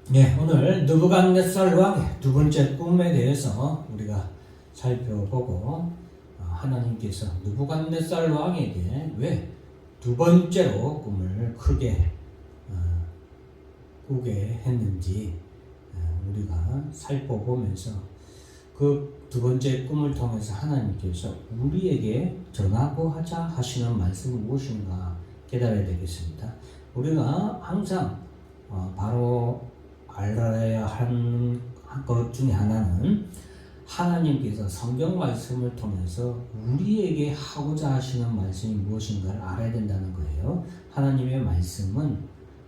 네, 오늘 느부갓네살 왕의 두 번째 꿈에 대해서 우리가 살펴보고 하나님께서 느부갓네살 왕에게 왜 두 번째로 꿈을 크게 꾸게 했는지 우리가 살펴보면서 그 두 번째 꿈을 통해서 하나님께서 우리에게 전하고 하자 하시는 말씀이 무엇인가 깨달아야 되겠습니다. 우리가 항상 바로 알아야 하는 것 중에 하나는 하나님께서 성경 말씀을 통해서 우리에게 하고자 하시는 말씀이 무엇인가를 알아야 된다는 거예요. 하나님의 말씀은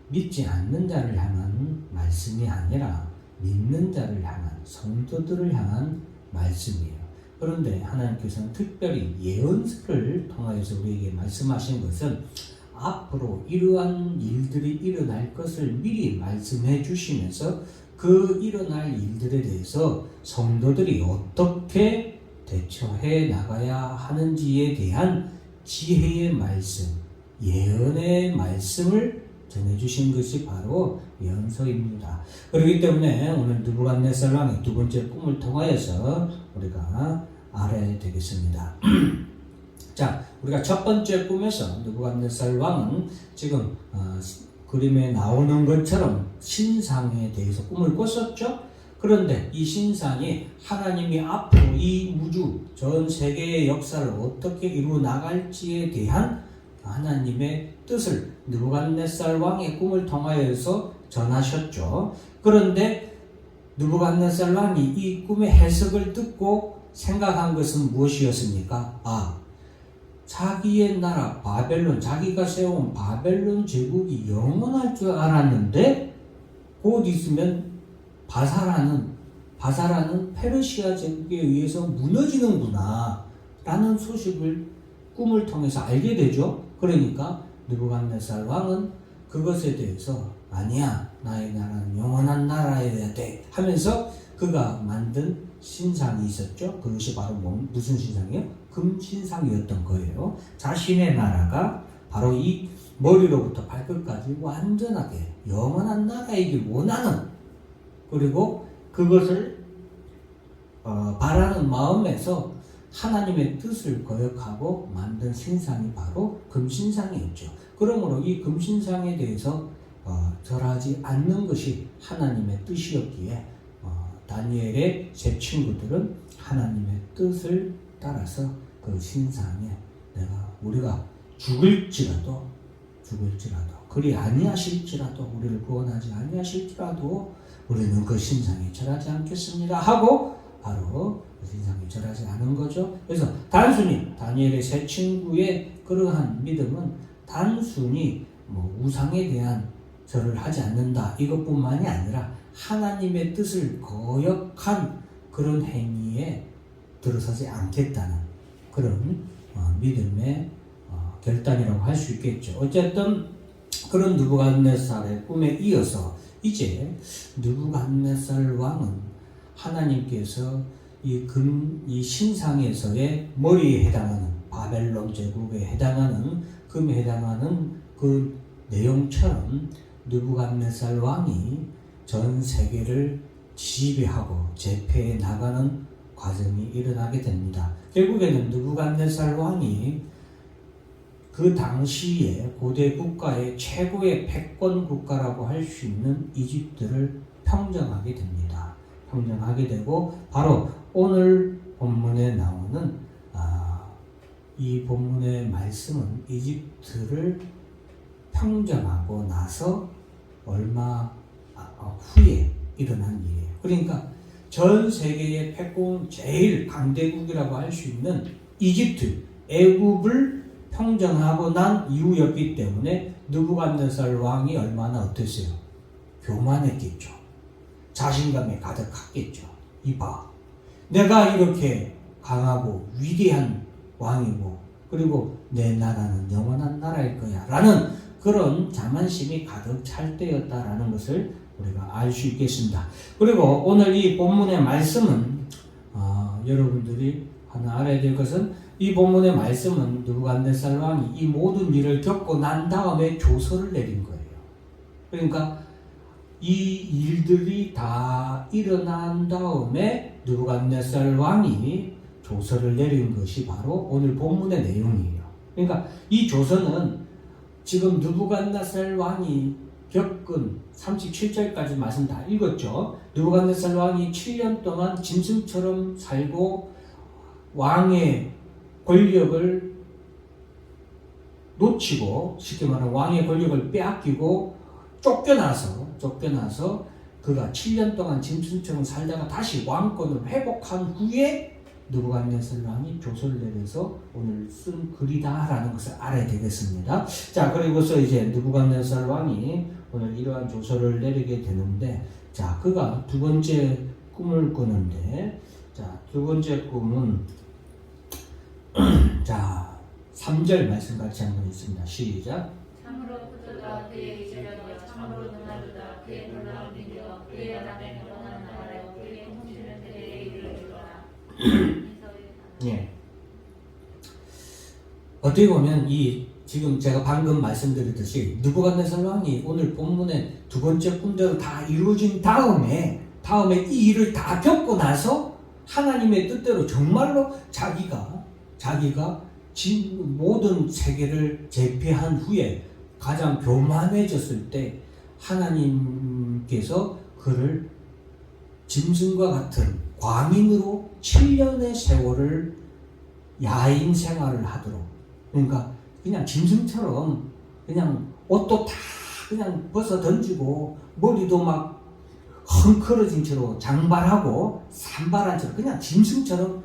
믿지 않는 자를 향한 말씀이 아니라 믿는 자를 향한 성도들을 향한 말씀이에요. 그런데 하나님께서는 특별히 예언서를 통하여서 우리에게 말씀하신 것은 앞으로 이러한 일들이 일어날 것을 미리 말씀해 주시면서 그 일어날 일들에 대해서 성도들이 어떻게 대처해 나가야 하는지에 대한 지혜의 말씀, 예언의 말씀을 전해주신 것이 바로 예언서입니다. 그렇기 때문에 오늘 느부갓네살 왕의 두 번째 꿈을 통하여서 우리가 알아야 되겠습니다. 자, 우리가 첫 번째 꿈에서 느부갓네살 왕은 지금 그림에 나오는 것처럼 신상에 대해서 꿈을 꿨었죠. 그런데 이 신상이 하나님이 앞으로 이 우주 전 세계의 역사를 어떻게 이루어 나갈지에 대한 하나님의 뜻을 느부갓네살 왕의 꿈을 통하여서 전하셨죠. 그런데 느부갓네살 왕이 이 꿈의 해석을 듣고 생각한 것은 무엇이었습니까? 자기의 나라 바벨론, 자기가 세운 바벨론 제국이 영원할 줄 알았는데 곧 있으면 바사라는 페르시아 제국에 의해서 무너지는구나 라는 소식을 꿈을 통해서 알게 되죠. 그러니까 느부갓네살 왕은 그것에 대해서 아니야, 나의 나라는 영원한 나라여야 돼 하면서 그가 만든 신상이 있었죠. 그것이 바로 무슨 신상이에요? 금신상이었던 거예요. 자신의 나라가 바로 이 머리로부터 발끝까지 완전하게 영원한 나라이길 원하는, 그리고 그것을 바라는 마음에서 하나님의 뜻을 거역하고 만든 신상이 바로 금신상이었죠. 그러므로 이 금신상에 대해서 절하지 않는 것이 하나님의 뜻이었기에 다니엘의 세 친구들은 하나님의 뜻을 따라서 그 신상에 우리가 죽을지라도 그리 아니하실지라도 우리를 구원하지 아니하실지라도 우리는 그 신상에 절하지 않겠습니다 하고 바로 그 신상에 절하지 않은 거죠. 그래서 단순히 다니엘의 세 친구의 그러한 믿음은 단순히 우상에 대한 절을 하지 않는다 이것뿐만이 아니라 하나님의 뜻을 거역한 그런 행위에 들어서지 않겠다는 그런 믿음의 결단이라고 할 수 있겠죠. 어쨌든 그런 느부갓네살의 꿈에 이어서 이제 느부갓네살 왕은 하나님께서 이 신상에서의 머리에 해당하는 바벨론 제국에 해당하는 금에 해당하는 그 내용처럼 느부갓네살 왕이 전 세계를 지배하고 제패해 나가는 과정이 일어나게 됩니다. 결국에는 느부갓네살 왕이 그 당시에 고대 국가의 최고의 패권 국가라고 할 수 있는 이집트를 평정하게 됩니다. 평정하게 되고 바로 오늘 본문에 나오는 이 본문의 말씀은 이집트를 평정하고 나서 얼마 후에 일어난 일이에요. 그러니까 전 세계의 패권 제일 강대국이라고 할 수 있는 이집트, 애굽을 평정하고 난 이후였기 때문에 느부갓네살 왕이 얼마나 어땠어요? 교만했겠죠. 자신감에 가득했겠죠. 이봐, 내가 이렇게 강하고 위대한 왕이고 그리고 내 나라는 영원한 나라일 거야 라는 그런 자만심이 가득 찰 때였다라는 것을 우리가 알 수 있겠습니다. 그리고 오늘 이 본문의 말씀은 여러분들이 하나 알아야 될 것은 이 본문의 말씀은 느부갓네살 왕이 이 모든 일을 겪고 난 다음에 조서를 내린 거예요. 그러니까 이 일들이 다 일어난 다음에 느부갓네살 왕이 조서를 내린 것이 바로 오늘 본문의 내용이에요. 그러니까 이 조서는 지금 느부갓네살 왕이 겪은 37절까지 말씀 다 읽었죠. 느부갓네살 왕이 7년 동안 짐승처럼 살고 왕의 권력을 놓치고, 쉽게 말하면 왕의 권력을 빼앗기고 쫓겨나서 그가 7년 동안 짐승처럼 살다가 다시 왕권을 회복한 후에 느부갓네살 왕이 조서를 내려서 오늘 쓴 글이다라는 것을 알아야 되겠습니다. 자, 그리고서 이제 느부갓네살 왕이 오늘 이러한 조서를 내리게 되는데, 자, 그가 두 번째 꿈을 꾸는데, 자, 두 번째 꿈은 자, 3절 말씀 같이 한번 읽습니다. 시작. 참으로 그들과 그의 이제라도 참으로 능하도다. 그의 놀라운 능력, 그의 나라는 영원한 나라요, 그의 통치는 대대에 이르리로다. 예. 어떻게 보면 지금 제가 방금 말씀드렸듯이 느부갓네살 왕이 오늘 본문의 두 번째 꿈대로 다 이루어진 다음에 이 일을 다 겪고 나서 하나님의 뜻대로 정말로 자기가 모든 세계를 제패한 후에 가장 교만해졌을 때 하나님께서 그를 짐승과 같은 광인으로 7년의 세월을 야인 생활을 하도록, 그러니까 그냥 짐승처럼 그냥 옷도 다 그냥 벗어 던지고 머리도 막 헝클어진 채로 장발하고 산발한 채로 그냥 짐승처럼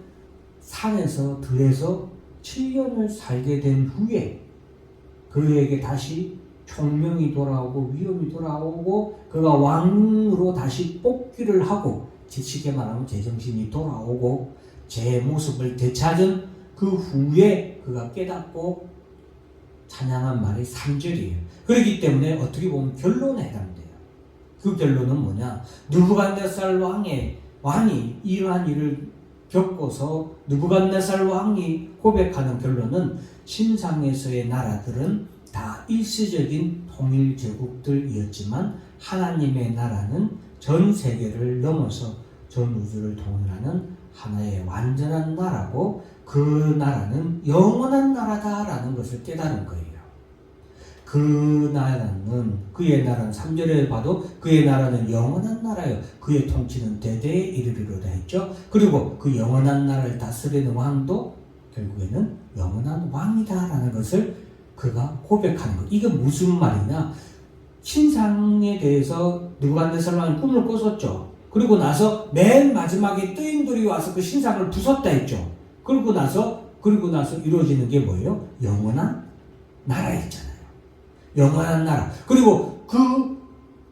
산에서 들에서 7년을 살게 된 후에 그에게 다시 총명이 돌아오고 위엄이 돌아오고 그가 왕으로 다시 뽑기를 하고, 쉽게 말하면 제정신이 돌아오고 제 모습을 되찾은 그 후에 그가 깨닫고 찬양한 말이 3절이에요. 그렇기 때문에 어떻게 보면 결론에 해당돼요. 그 결론은 뭐냐? 느부갓네살 왕이 이러한 일을 겪고서 느부갓네살 왕이 고백하는 결론은 신상에서의 나라들은 다 일시적인 통일 제국들이었지만 하나님의 나라는 전 세계를 넘어서 전 우주를 통일하는 하나의 완전한 나라고, 그 나라는 영원한 나라다라는 것을 깨달은 거예요. 그의 나라는 3절에 봐도 그의 나라는 영원한 나라요, 그의 통치는 대대에 이르리로다 했죠. 그리고 그 영원한 나라를 다스리는 왕도 결국에는 영원한 왕이다라는 것을 그가 고백하는 것. 이게 무슨 말이냐? 신상에 대해서 느부갓네살 왕이 꿈을 꿨었죠. 그리고 나서 맨 마지막에 뜨인돌이 와서 그 신상을 부쉈다 했죠. 그리고 나서 이루어지는 게 뭐예요? 영원한 나라였잖아요. 영원한 나라. 그리고 그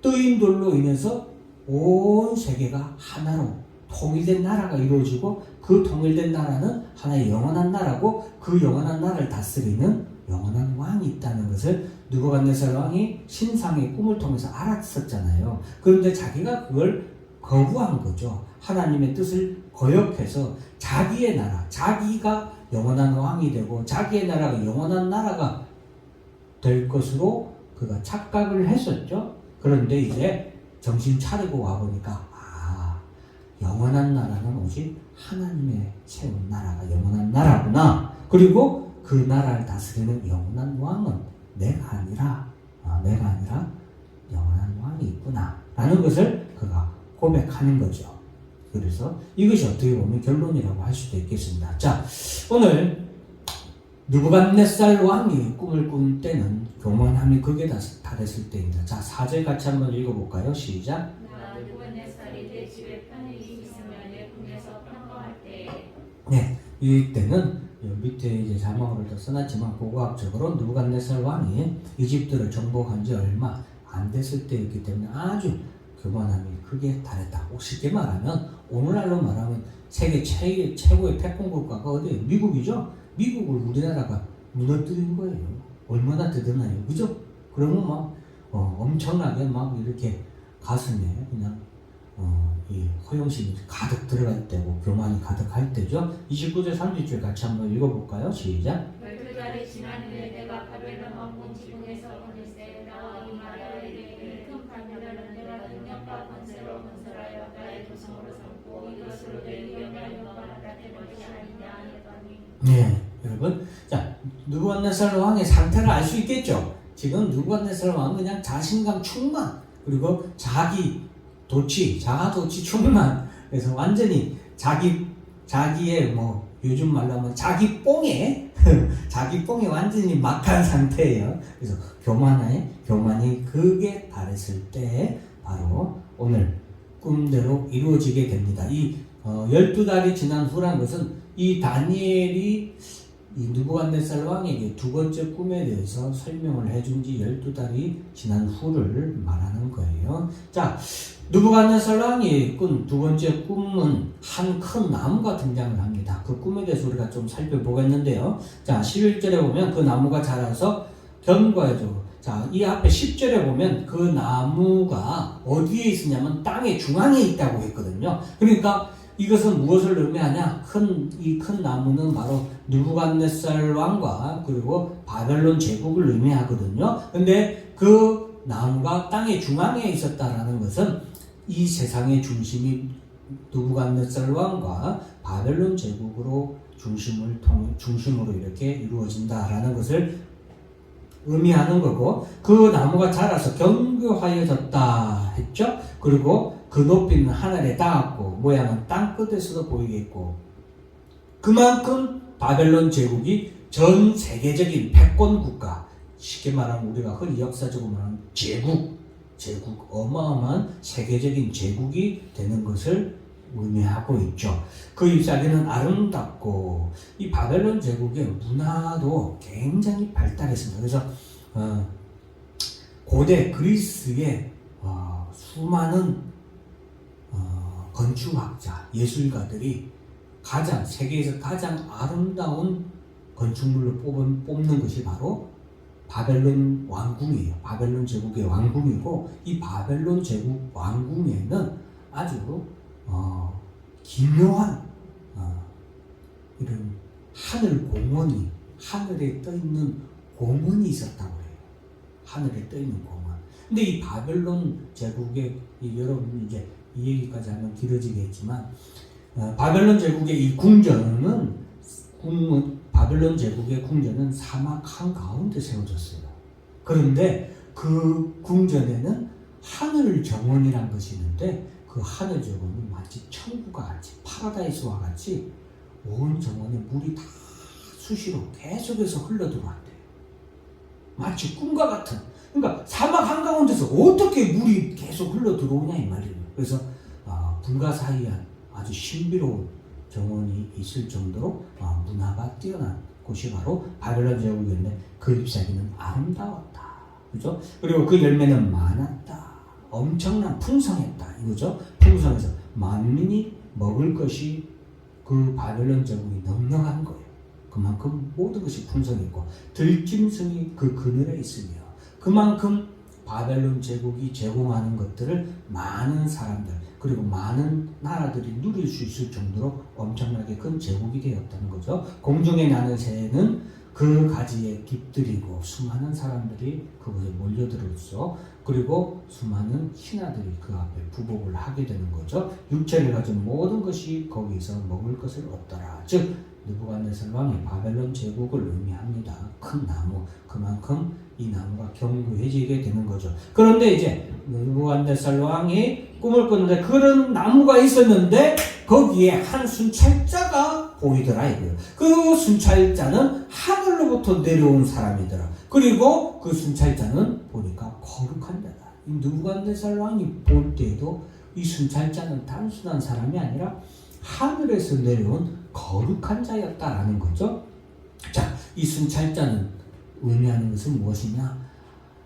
뜨인돌로 인해서 온 세계가 하나로 통일된 나라가 이루어지고, 그 통일된 나라는 하나의 영원한 나라고, 그 영원한 나라를 다스리는 영원한 왕이 있다는 것을 느부갓네살 왕이 신상의 꿈을 통해서 알았었잖아요. 그런데 자기가 그걸 거부한 거죠. 하나님의 뜻을 거역해서 자기의 나라, 자기가 영원한 왕이 되고 자기의 나라가 영원한 나라가 될 것으로 그가 착각을 했었죠. 그런데 이제 정신 차리고 와보니까 영원한 나라는 오직 하나님의 세운 나라가 영원한 나라구나. 그리고 그 나라를 다스리는 영원한 왕은 내가 아니라 영원한 왕이 있구나 라는 것을 그가 고백하는 거죠. 그래서 이것이 어떻게 보면 결론이라고 할 수도 있겠습니다. 자, 오늘 느부갓네살 왕이 꿈을 꾼 때는 교만함이 극에 달했을 때입니다. 자, 4절 같이 한번 읽어볼까요? 시작. 느부갓네살이 내 집에 편히 있으면 내 궁에서 평강할 때. 네, 이때는 밑에 이제 자막으로 더 써놨지만 고고학적으로 느부갓네살 왕이 이집트를 정복한 지 얼마 안 됐을 때였기 때문에 아주 교만함이 크게 달했다. 쉽게 말하면 오늘날로 말하면 세계 최고의 패권국가가 어디예요? 미국이죠. 미국을 우리나라가 무너뜨린 거예요. 얼마나 대단해요, 그죠? 그러면 막 엄청나게 막 이렇게 가슴에 그냥 이 허영심이 가득 들어갈 때고 교만이 가득할 때죠. 29절 30절 같이 한번 읽어볼까요? 시작. 12달이 지난 후에 내가 바벨론 왕궁 지붕에서 보내세 나와 이 말하여 이르기를 큰 바벨론은 내가 것이 아니냐 하였더니 네, 여러분. 자, 느부갓네살 왕의 상태를 알 수 있겠죠? 지금 느부갓네살 왕은 그냥 자신감 충만, 그리고 자기 도취, 자아 도취 충만. 그래서 완전히 자기의 뭐 요즘 말로 하면 자기 뽕에 자기 뽕에 완전히 막한 상태예요. 그래서 교만이 극에 달했을 때 바로 오늘 꿈대로 이루어지게 됩니다. 이 12달이 지난 후란 것은 이 다니엘이 이 느부갓네살 왕에게 두 번째 꿈에 대해서 설명을 해준 지 12달이 지난 후를 말하는 거예요. 자, 느부갓네살 왕이 꾼 두 번째 꿈은 한 큰 나무가 등장을 합니다. 그 꿈에 대해서 우리가 좀 살펴보겠는데요. 자, 11절에 보면 그 나무가 자라서 견고해지고, 자, 이 앞에 10절에 보면 그 나무가 어디에 있으냐면 땅의 중앙에 있다고 했거든요. 그러니까 이것은 무엇을 의미하냐? 이 큰 나무는 바로 느부갓네살 왕과 그리고 바벨론 제국을 의미하거든요. 근데 그 나무가 땅의 중앙에 있었다라는 것은 이 세상의 중심이 느부갓네살 왕과 바벨론 제국으로 중심으로 이렇게 이루어진다라는 것을 의미하는 거고, 그 나무가 자라서 견고하여졌다 했죠. 그리고 그 높이는 하늘에 닿았고 모양은 땅끝에서도 보이겠고, 그만큼 바벨론 제국이 전 세계적인 패권 국가, 쉽게 말하면 우리가 흔히 역사적으로 말하는 제국, 어마어마한 세계적인 제국이 되는 것을 의미하고 있죠. 그 잎사귀는 아름답고, 이 바벨론 제국의 문화도 굉장히 발달했습니다. 그래서 고대 그리스의 수많은 건축학자, 예술가들이 세계에서 가장 아름다운 건축물로 뽑는 것이 바로 바벨론 왕궁이에요. 바벨론 제국의 왕궁이고, 이 바벨론 제국 왕궁에는 아주 기묘한 이런 하늘에 떠 있는 공원이 있었다고 해요. 하늘에 떠 있는 공원. 근데 이 바벨론 제국의 여러분 이제 이 얘기까지 하면 길어지겠지만, 바벨론 제국의 이 바벨론 제국의 궁전은 사막 한가운데 세워졌어요. 그런데 그 궁전에는 하늘 정원이란 것이 있는데, 그 하늘 정원이 마치 천국과 같이, 파라다이스와 같이 온 정원에 물이 다 수시로 계속해서 흘러들어왔대요. 마치 꿈과 같은. 그러니까 사막 한가운데서 어떻게 물이 계속 흘러들어오냐 이 말이에요. 그래서 불가사의한 아주 신비로운 정원이 있을 정도로 문화가 뛰어난 곳이 바로 바벨론 제국이었는데, 그 잎사귀는 아름다웠다. 그죠? 그리고 그 열매는 많았다. 엄청난 풍성했다. 이거죠? 풍성해서 만민이 먹을 것이 그 바벨론 제국이 넉넉한 거예요. 그만큼 모든 것이 풍성했고, 들짐승이 그 그늘에 있으며, 그만큼 바벨론 제국이 제공하는 것들을 많은 사람들, 그리고 많은 나라들이 누릴 수 있을 정도로 엄청나게 큰 제국이 되었다는 거죠. 공중에 나는 새는 그 가지에 깃들이고, 수많은 사람들이 그곳에 몰려들었어. 그리고 수많은 신하들이 그 앞에 부복을 하게 되는 거죠. 육체를 가진 모든 것이 거기서 먹을 것을 얻더라. 즉 느부갓네살 왕이 바벨론 제국을 의미합니다. 큰 나무, 그만큼 이 나무가 견고해지게 되는 거죠. 그런데 이제 느부갓네살 왕이 꿈을 꿨는데, 그런 나무가 있었는데 거기에 한 순찰자가 보이더라 이거예요. 그 순찰자는 하늘로부터 내려온 사람이더라. 그리고 그 순찰자는 보니까 거룩한 자다. 이 느부갓네살 왕이 볼 때에도 이 순찰자는 단순한 사람이 아니라 하늘에서 내려온 거룩한 자였다라는 거죠. 자, 이 순찰자는 의미하는 것은 무엇이냐?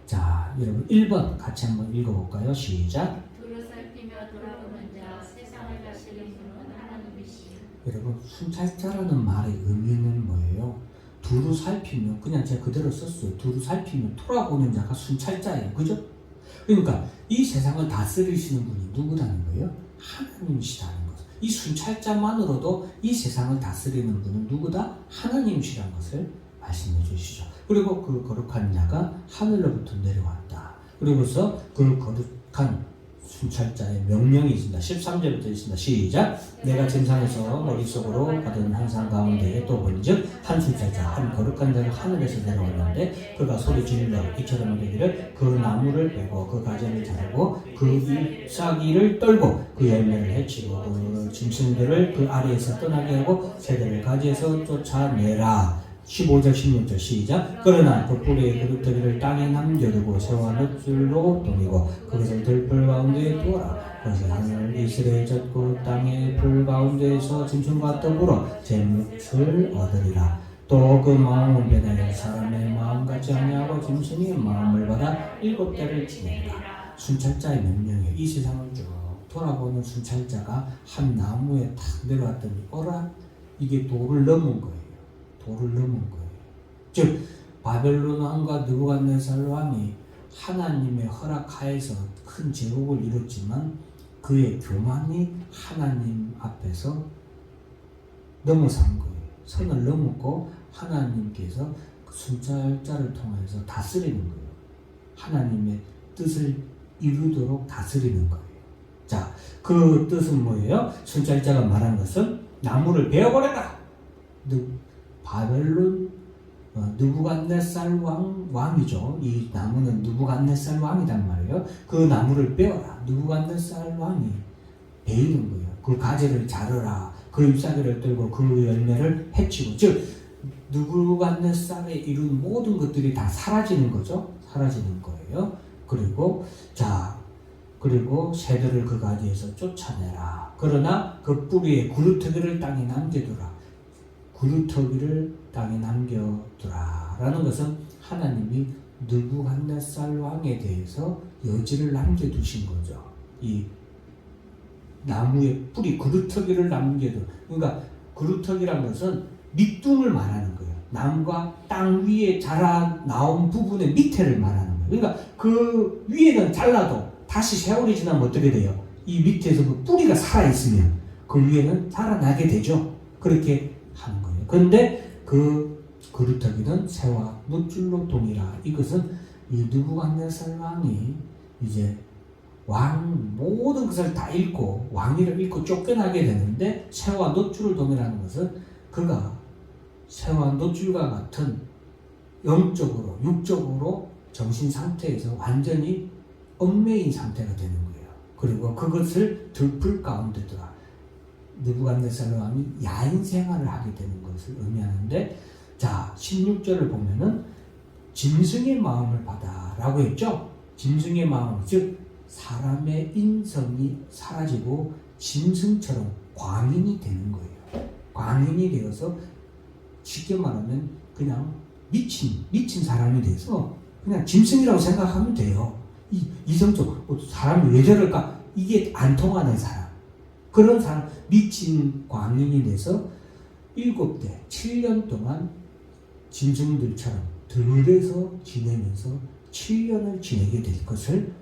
자, 여러분 1번 같이 한번 읽어볼까요? 시작. 두루 살피며 돌아보는 자, 세상을 다스리는 분은 하나님이시요. 여러분, 순찰자라는 말의 의미는 뭐예요? 두루 살피며, 그냥 제가 그대로 썼어요. 두루 살피며 돌아보는 자가 순찰자예요. 그죠? 그러니까 이 세상을 다스리시는 분이 누구라는 거예요? 하나님이시다는 거죠. 이 순찰자만으로도 이 세상을 다스리는 분은 누구다? 하나님이시라는 것을 말씀해 주시죠. 그리고 그 거룩한 자가 하늘로부터 내려왔다. 그리고서 그 거룩한 순찰자의 명령이 있습니다. 13절부터 있습니다. 시작. 내가 침상에서 머릿속으로 가던 항상 가운데에 또 본즉 한 순찰자 한 거룩한 자가 하늘에서 내려오는데 그가 소리 지르며 이처럼 이르기를 그 나무를 빼고 그 가지를 자르고 그 잎사귀를 떨고 그 열매를 해치고 그 짐승들을 그 아래에서 떠나게 하고 새들을 가지에서 쫓아내라. 15절 16절 시작. 그러나 그 뿌리의 그루터기를 땅에 남겨두고 새와 놋줄로 동이고 그것을 들불 가운데에 두어라. 그것을 하늘 이슬에 젖고 땅의 불 가운데에서 짐승과 더불어 제 몫을 얻으리라. 또 그 마음은 변하여 사람의 마음 같지 아니하고 짐승의 마음을 받아 7대를 지내리라. 순찰자의 명령에 이 세상을 쭉 돌아보는 순찰자가 한 나무에 탁 내려왔더니 어라? 이게 도를 넘은 거예요. 도를 넘은 거예요. 즉 바벨론 왕과 느부갓네살 왕이 하나님의 허락하에서 큰 제국을 이뤘지만 그의 교만이 하나님 앞에서 넘어선 거예요. 선을 넘었고 하나님께서 그 순찰자를 통해서 다스리는 거예요. 하나님의 뜻을 이루도록 다스리는 거예요. 자, 그 뜻은 뭐예요? 순찰자가 말한 것은 나무를 베어버려라. 바벨론 느부갓네살 왕이죠. 이 나무는 느부갓네살 왕이란 말이에요. 그 나무를 베어라. 느부갓네살 왕이 베이는 거예요. 그 가지를 자르라. 그 잎사귀를 떨고 그 열매를 해치고, 즉 느부갓네살에 이룬 모든 것들이 다 사라지는 거죠. 사라지는 거예요. 그리고 새들을 그 가지에서 쫓아내라. 그러나 그 뿌리에 구루터기를 땅에 남겨두라. 구루터기를 땅에 남겨두라 라는 것은 하나님이 느부갓네살 왕에 대해서 여지를 남겨두신 거죠. 이 나무의 뿌리 구루터기를 남겨두. 그러니까 구루터기란 것은 밑둥을 말하는 거예요. 나무가 땅 위에 자라 나온 부분의 밑에를 말하는 거예요. 그러니까 그 위에는 잘라도 다시 세월이 지나면 어떻게 돼요? 이 밑에서 그 뿌리가 살아있으면 그 위에는 자라나게 되죠. 그렇게 하는 거예요. 그런데 그 그루터기는 새와 놋줄로 동이라. 이것은 이 느부갓네살 왕이 이제 모든 것을 다 잃고 왕위를 잃고 쫓겨나게 되는데 새와 놋줄을 동이라는 것은 그가 새와 놋줄과 같은 영적으로 육적으로 정신 상태에서 완전히 얽매인 상태가 되는 거예요. 그리고 그것을 들풀 가운데 두라. 느부갓네살 왕이 야인 생활을 하게 되는 것을 의미하는데, 자 16절을 보면은 짐승의 마음을 받아 라고 했죠. 짐승의 마음, 즉 사람의 인성이 사라지고 짐승처럼 광인이 되는 거예요. 광인이 되어서 쉽게 말하면 그냥 미친 사람이 돼서 그냥 짐승이라고 생각하면 돼요. 이성적 사람이 왜 저럴까? 이게 안 통하는 사람. 그런 사람, 미친 광인이 돼서 7대 7년 동안 짐승들처럼 들에서 지내면서 7년을 지내게 될 것을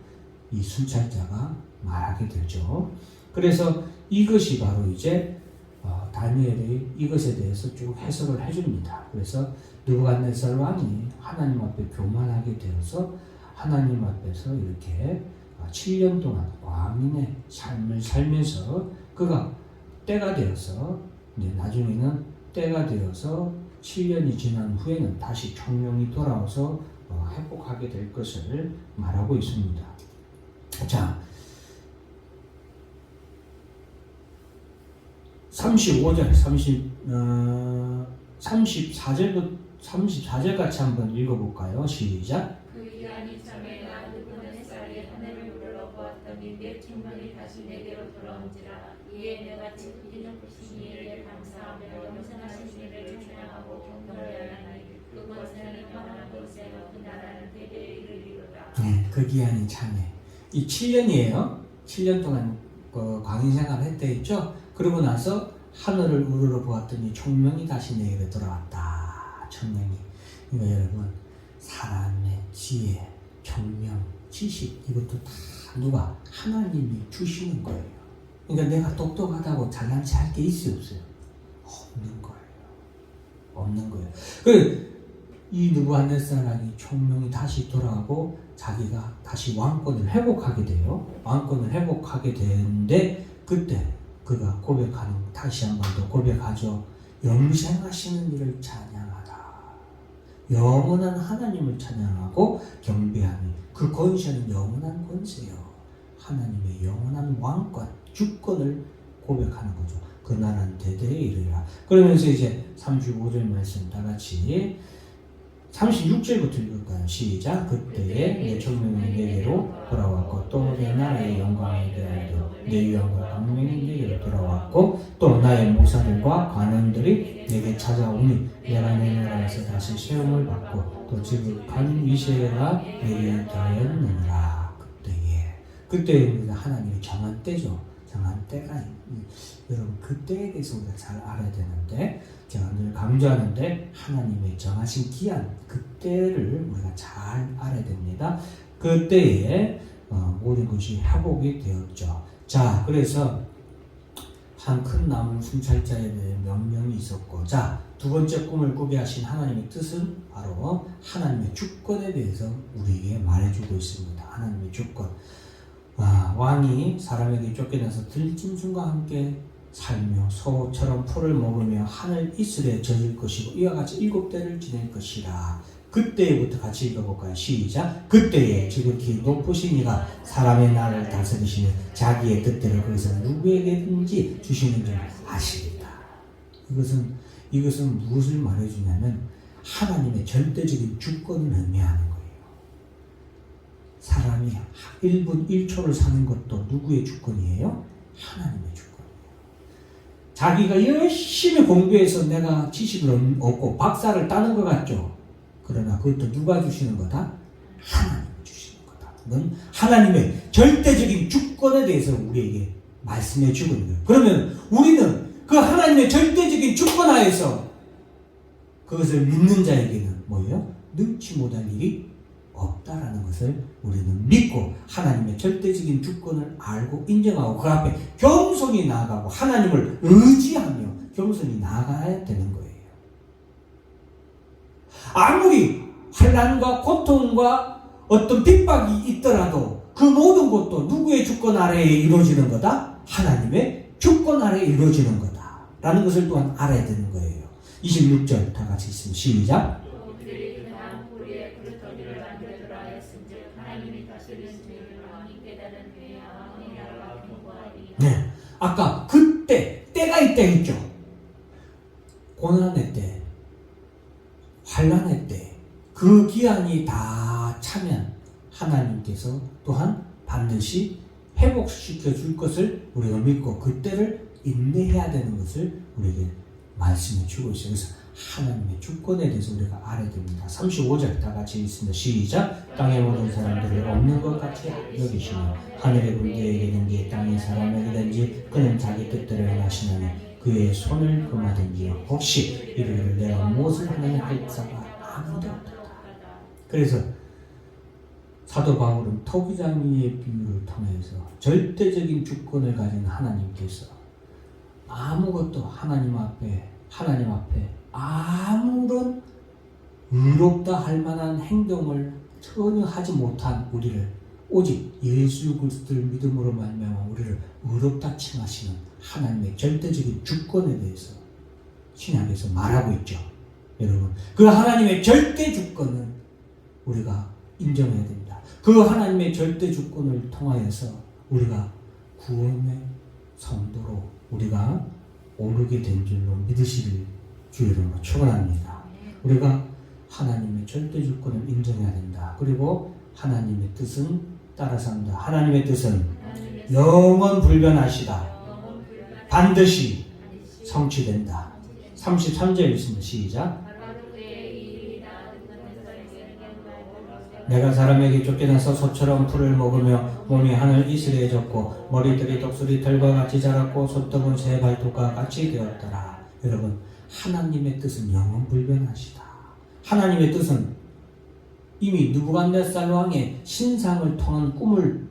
이 순찰자가 말하게 되죠. 그래서 이것이 바로 이제 다니엘이 이것에 대해서 쭉 해석을 해줍니다. 그래서 느부갓네살 왕이 하나님 앞에 교만하게 되어서 하나님 앞에서 이렇게 7년 동안 광인의 삶을 살면서 그가 때가 되어서 나중에는 때가 되어서 7년이 지난 후에는 다시 총명이 돌아와서 회복하게 될 것을 말하고 있습니다. 자, 35절, 34절 같이 한번 읽어볼까요? 시작. 그 기한 이참에 나 느부갓네살이 하늘을 불러보았더니 내 충만이 다시 내게로 돌아온지라. 이에 내가 지키는 신이에게 감사하며 영생하신 신을 찬양하고 경배하니 그곳에는 평안한 곳이요 그 나라는 대대에 이르리로다. 네, 그 기한이 참에 이 7년이에요. 7년 동안 광인 생활을 했대 있죠. 그러고 나서 하늘을 우러러 보았더니 총명이 다시 내게로 돌아왔다. 총명이. 그러니까 여러분, 사람의 지혜, 총명, 지식, 이것도 다 누가? 하나님이 주시는 거예요. 그러니까 내가 똑똑하다고 잘난 체 할 게 있어요, 없어요? 없는 거예요. 없는 거예요. 이 느부갓네살이 총명이 다시 돌아가고 자기가 다시 왕권을 회복하게 돼요. 왕권을 회복하게 되는데 그때 그가 고백하는, 다시 한 번 더 고백하죠. 영생하시는 이를 찬양하라. 영원한 하나님을 찬양하고 경배하니 그 권세는 영원한 권세요. 하나님의 영원한 왕권, 주권을 고백하는 거죠. 그 나라는 대대에 이르리라. 그러면서 이제 35절 말씀 다 같이 36절부터 읽을까요? 시작. 그때에 내 총명이 내게로 돌아왔고 또 내 나라의 영광에 대하여 내 위엄과 강명이 내게로 돌아왔고 또 나의 모사들과 관원들이 내게 찾아오니 내가 내 나라에서 다시 세움을 받고 또 지극한 위세가 내게 더하였느니라. 그때에 하나님이 정한 때죠. 정한 때가 여러분 그때에 대해서 우리가 잘 알아야 되는데 제가 늘 강조하는데 하나님의 정하신 기한 그때를 우리가 잘 알아야 됩니다. 그때에 모든 것이 회복이 되었죠. 자, 그래서 한 큰 나무 순찰자에 대해 명령이 있었고, 자, 두 번째 꿈을 꾸게 하신 하나님의 뜻은 바로 하나님의 주권에 대해서 우리에게 말해주고 있습니다. 하나님의 주권. 왕이 사람에게 쫓겨나서 들짐승과 함께 살며 소처럼 풀을 먹으며 하늘 이슬에 젖을 것이고 이와 같이 7대를 지낼 것이라. 그때부터 같이 읽어볼까요? 시작. 그때에 지극히 높으신 이가 사람의 나라를 다스리시며 자기의 뜻대로 그것을 누구에게든지 주시는 줄 아시리라. 이것은 무엇을 말해주냐면 하나님의 절대적인 주권을 의미하는 거예요. 사람이 1분 1초를 사는 것도 누구의 주권이에요? 하나님의 주권이에요. 자기가 열심히 공부해서 내가 지식을 얻고 박사를 따는 것 같죠? 그러나 그것도 누가 주시는 거다? 하나님이 주시는 거다. 그건 하나님의 절대적인 주권에 대해서 우리에게 말씀해 주고 있는 거예요. 그러면 우리는 그 하나님의 절대적인 주권 하에서 그것을 믿는 자에게는 뭐예요? 능치 못할 일이 없다라는 것을 우리는 믿고 하나님의 절대적인 주권을 알고 인정하고 그 앞에 겸손히 나아가고 하나님을 의지하며 겸손히 나아가야 되는 거예요. 아무리 환난과 고통과 어떤 핍박이 있더라도 그 모든 것도 누구의 주권 아래에 이루어지는 거다? 하나님의 주권 아래에 이루어지는 거다 라는 것을 또한 알아야 되는 거예요. 26절 다 같이 있으면 시작. 네, 아까 그때 때가 있다 했죠. 고난의 때, 환난의 때, 그 기한이 다 차면 하나님께서 또한 반드시 회복시켜 줄 것을 우리가 믿고 그때를 인내해야 되는 것을 우리에게 말씀해 주고 있어요. 그래서 하나님의 주권에 대해서 우리가 알아야 됩니다. 35절 다 같이 있습니다. 시작. 땅의 모든 사람들을 없는 것 같이 여기시며 하늘의 군대에게든지 땅의 사람에게든지 그는 자기 뜻대로 행하시나니 그의 손을 금하든지 혹시 이르기를 내가 무엇을 하느냐 할 자가 아무도 없다. 그래서 사도 바울은 토기장이의 비유를 통해서 절대적인 주권을 가진 하나님께서 아무것도 하나님 앞에 아무런 의롭다 할 만한 행동을 전혀 하지 못한 우리를 오직 예수 그리스도를 믿음으로 말미암아 우리를 의롭다 칭하시는 하나님의 절대적인 주권에 대해서 신약에서 말하고 있죠. 여러분, 그 하나님의 절대 주권은 우리가 인정해야 됩니다. 그 하나님의 절대 주권을 통하여서 우리가 구원의 성도로 우리가 오르게 된 줄로 믿으시길 주의로 축원합니다. 우리가 하나님의 절대 주권을 인정해야 된다. 그리고 하나님의 뜻은 따라 산다. 하나님의 뜻은 영원 불변하시다. 반드시 성취된다. 33절 있습니다. 시작. 내가 사람에게 쫓겨나서 소처럼 풀을 먹으며 몸이 하늘 이슬에 젖고 머리들이 독수리 털과 같이 자랐고 손톱은 새 발톱과 같이 되었더라. 여러분, 하나님의 뜻은 영원 불변하시다. 하나님의 뜻은 이미 느부갓네살 왕의 신상을 통한 꿈을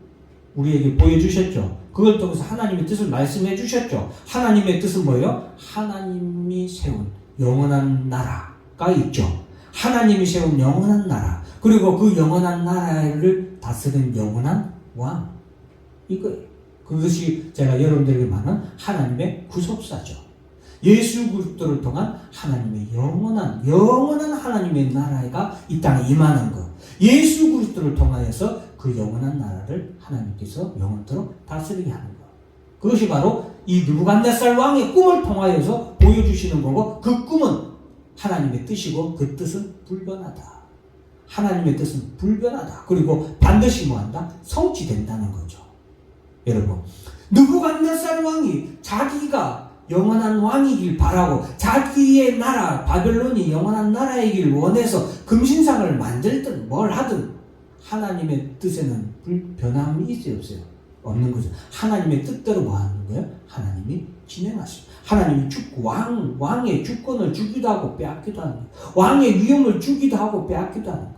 우리에게 보여주셨죠. 그걸 통해서 하나님의 뜻을 말씀해 주셨죠. 하나님의 뜻은 뭐예요? 하나님이 세운 영원한 나라가 있죠. 하나님이 세운 영원한 나라, 그리고 그 영원한 나라를 다스리는 영원한 왕. 그것이 제가 여러분들에게 말하는 하나님의 구속사죠. 예수 그리스도를 통한 하나님의 영원한 하나님의 나라가 이 땅에 임하는 것. 예수 그리스도를 통하여서 그 영원한 나라를 하나님께서 영원토록 다스리게 하는 것. 그것이 바로 이 느부갓네살 왕의 꿈을 통하여서 보여주시는 거고, 그 꿈은 하나님의 뜻이고 그 뜻은 불변하다. 하나님의 뜻은 불변하다. 그리고 반드시 뭐한다? 성취된다는 거죠. 여러분, 느부갓네살 왕이 자기가 영원한 왕이길 바라고 자기의 나라 바벨론이 영원한 나라이길 원해서 금신상을 만들든 뭘 하든 하나님의 뜻에는 변함이 있어요, 없어요? 없는 거죠. 하나님의 뜻대로 뭐 하는 거예요? 하나님이 진행하십니다. 하나님이 왕의 주권을 주기도 하고 빼앗기도 하는 거예요. 왕의 위엄을 주기도 하고 빼앗기도 하는 거예요.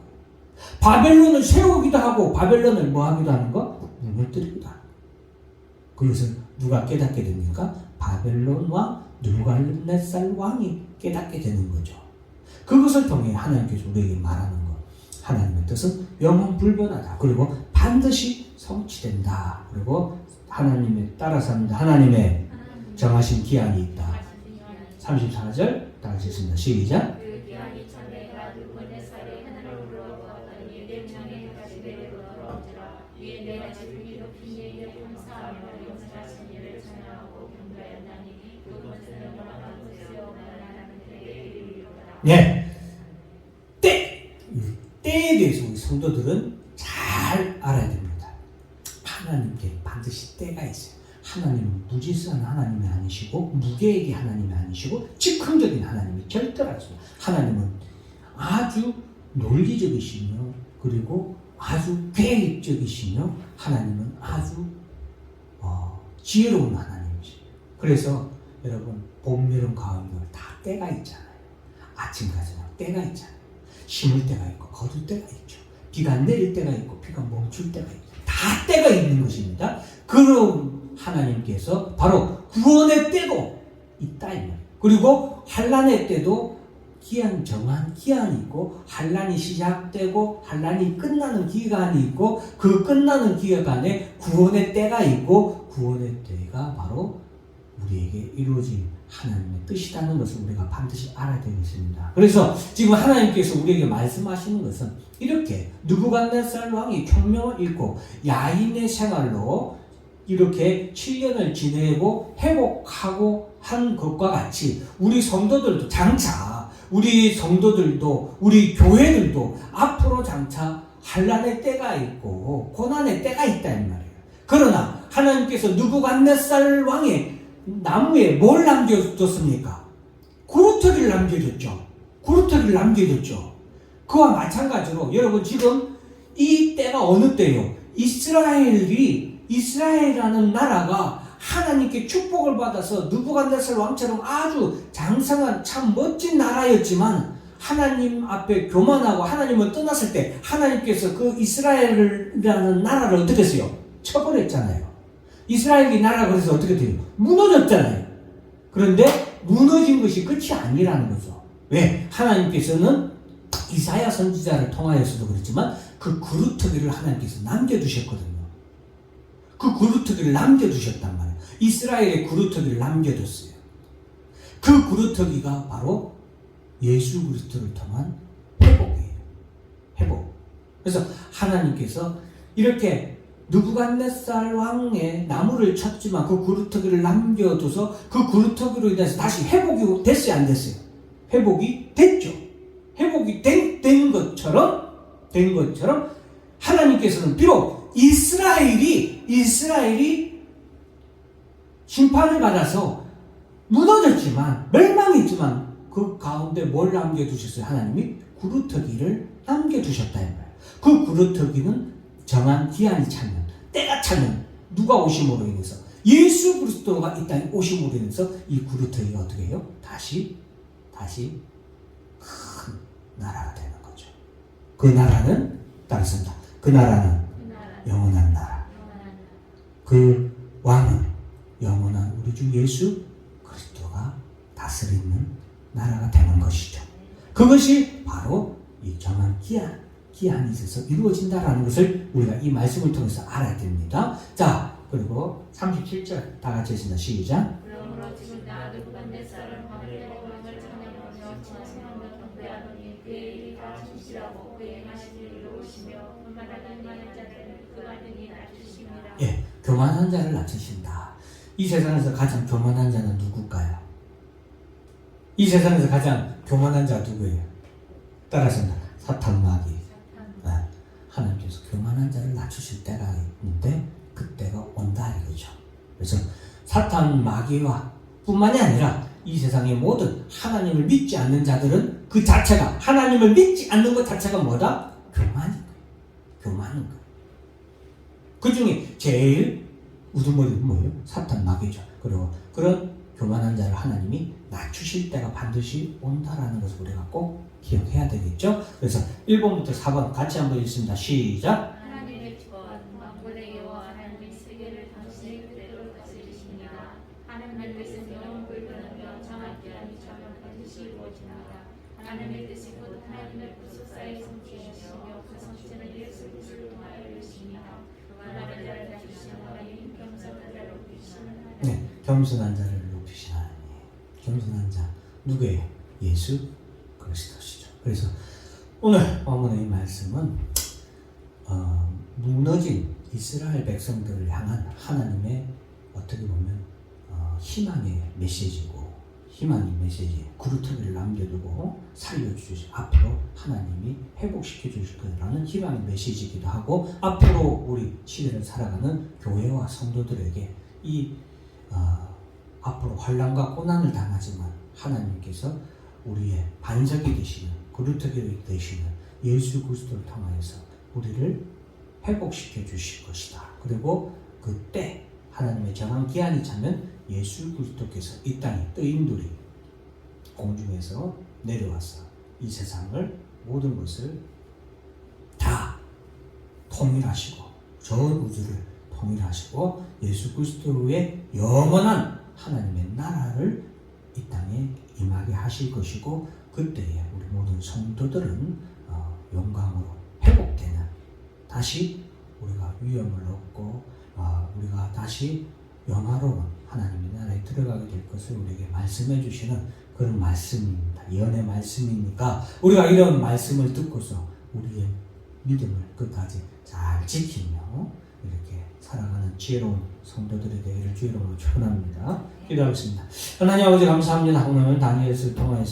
바벨론을 세우기도 하고 바벨론을 뭐 하기도 하는 거? 무너뜨리기도 하는 거예요. 그것을 누가 깨닫게 됩니까? 바벨론 왕 느부갓네살 왕이 깨닫게 되는 거죠. 그것을 통해 하나님께서 우리에게 말하는 것. 하나님의 뜻은 영원 불변하다. 그리고 반드시 성취된다. 그리고 하나님의 따라서 합니다. 하나님의 정하신 기한이 있다. 34절 다 같이 읽습니다. 시작. 그 기한이 참에 느부갓네살의 하늘을 불러보았더니 내 창에 다시 내게로 돌아온지라. 이에 내가 지극히 높인 이에게 감사하며 용서하신 이를 찬양하고 경배하였나니 그것은 영원한 곳이요 나라는 그에게 이르리로다. 네. 때에 대해서 우리 성도들은 잘 알아야 됩니다. 하나님께 반드시 때가 있어요. 하나님은 무질서한 하나님이 아니시고 무계획의 하나님이 아니시고 즉흥적인 하나님이 절대하십니다. 하나님은 아주 논리적이시며 그리고 아주 계획적이시며 하나님은 아주 지혜로운 하나님이시죠. 그래서 여러분 봄, 여름, 가을, 겨울 다 때가 있잖아요. 아침과 저녁 때가 있잖아요. 심을 때가 있고 거둘 때가 있죠. 비가 내릴 때가 있고 비가 멈출 때가 있고 다 때가 있는 것입니다. 그런 하나님께서 바로 구원의 때도 있다 이 말이에요. 그리고 환난의 때도 정한 기한이 있고 환난이 시작되고 환난이 끝나는 기간이 있고 그 끝나는 기간에 구원의 때가 있고 구원의 때가 바로 우리에게 이루어진 하나님의 뜻이라는 것을 우리가 반드시 알아야 되겠습니다. 그래서 지금 하나님께서 우리에게 말씀하시는 것은 이렇게 느부갓네살 왕이 총명을 잃고 야인의 생활로 이렇게 7년을 지내고 회복하고 한 것과 같이 우리 성도들도 장차 우리 성도들도 우리 교회들도 앞으로 장차 환난의 때가 있고 고난의 때가 있다 이 말이에요. 그러나 하나님께서 느부갓네살 왕의 나무에 뭘 남겨줬습니까? 구루터기를 남겨줬죠. 구루터기를 남겨줬죠. 그와 마찬가지로 여러분 지금 이 때가 어느 때요? 이스라엘이라는 나라가 하나님께 축복을 받아서 느부갓네살 왕처럼 아주 장성한 참 멋진 나라였지만 하나님 앞에 교만하고 하나님을 떠났을 때 하나님께서 그 이스라엘이라는 나라를 어떻게 했어요? 처벌했잖아요. 이스라엘이 나라가 그래서 어떻게 돼요? 무너졌잖아요. 그런데 무너진 것이 끝이 아니라는 거죠. 왜? 하나님께서는 이사야 선지자를 통하여서도 그렇지만 그 구루터기를 하나님께서 남겨두셨거든요. 그 구루터기를 남겨두셨단 말이에요. 이스라엘의 구루터기를 남겨뒀어요. 그 구루터기가 바로 예수 그리스도를 통한 회복이에요. 회복. 그래서 하나님께서 이렇게 느부갓네살 왕의 나무를 쳤지만 그 구루터기를 남겨둬서 그 구루터기로 인해서 다시 회복이 됐어요, 안 됐어요? 회복이 됐죠. 회복이 된 것처럼 하나님께서는 비록 이스라엘이 심판을 받아서 무너졌지만 멸망했지만 그 가운데 뭘 남겨두셨어요? 하나님이 구루터기를 남겨두셨다 이 말이에요. 그 구루터기는 정한 기한이 차면 때가 차면 누가 오심으로 인해서 예수 그리스도가 이 땅에 오심으로 인해서 이 구루터기가 어떻게 해요? 다시 큰 나라가 되는 거죠. 그 나라는 따르습니다. 그 나라는 영원한 나라. 그 왕은 영원한 우리 주 예수 그리스도가 다스리는 나라가 되는 것이죠. 그것이 바로 이 정한 기한이 있어서 이루어진다라는 것을 우리가 이 말씀을 통해서 알아야 됩니다. 자, 그리고 37절 다 같이 했습니다. 시작. 그러므로 지금 나 느부갓네살은 하늘의 영광을 찬양하며 찬송하며 경배하노니 그의 일이 다 진실하고 그의 행하신 일을 이루시며 교만한 자들을 그가 능히 낮추십니다. 예, 교만한 자를 낮추신다. 이 세상에서 가장 교만한 자는 누굴까요? 이 세상에서 가장 교만한 자가 누구예요? 따라서는 사탄 마귀. 하나님께서 교만한 자를 낮추실 때가 있는데 그때가 온다 이거죠. 그래서 사탄 마귀와 뿐만이 아니라 이 세상의 모든 하나님을 믿지 않는 자들은 그 자체가 하나님을 믿지 않는 것 자체가 뭐다? 교만인 거예요. 교만인 거예요. 그 중에 제일 우두머리는 뭐예요? 사탄 마귀죠. 그리고 그런 교만한 자를 하나님이 낮추실 때가 반드시 온다라는 것을 우리가 꼭 기억해야 되겠죠. 그래서 1번부터 4번 같이 한번 읽습니다. 시작. 하나님의 주권 만군의 여호와 하나님의 세계를 당신의 뜻대로 다스리십니다. 하나님의 뜻은 영원 불변하며 정확히 아니처럼 반드시 이루어집니다. 하나님의 뜻이 곧 하나님의 불속사의 성취이시며 그 성취는 예수 그리스도를 통하여 이루십니다. 교만한 자를 낮추시는 하나님, 겸손한 자를 높이시는 하나님. 네, 겸손한 자를 높이시는 하나님. 겸손한 자 누구예요? 예수 그리스도시죠. 그래서 오늘 본문의 이 말씀은 무너진 이스라엘 백성들을 향한 하나님의 어떻게 보면 희망의 메시지고 희망의 메시지 구루터기를 남겨두고 살려주시 앞으로 하나님이 회복시켜 주실 거라는 희망의 메시지이기도 하고 앞으로 우리 시대를 살아가는 교회와 성도들에게 이 앞으로 환난과 고난을 당하지만 하나님께서 우리의 반석이 되시는 구루터기 되시는 예수 그리스도를 통하여서 우리를 회복시켜 주실 것이다. 그리고 그때 하나님의 정한 기한이 차면 예수 그리스도께서 이 땅에 뜨인돌이 공중에서 내려와서 이 세상을 모든 것을 다 통일하시고 전 우주를 통일하시고 예수 그리스도의 영원한 하나님의 나라를 이 땅에 임하게 하실 것이고 그때에 우리 모든 성도들은 영광으로 회복되는 다시 우리가 위엄을 얻고 우리가 다시 영화로운 하나님의 나라에 들어가게 될 것을 우리에게 말씀해 주시는 그런 말씀입니다. 예언의 말씀이니까 우리가 이런 말씀을 듣고서 우리의 믿음을 끝까지 잘 지키며 이렇게 살아가는 지혜로운 성도들이 되기를 주의 이름으로 축원합니다. 기도하겠습니다. 하나님 아버지 감사합니다. 오늘 다니엘서를 통해서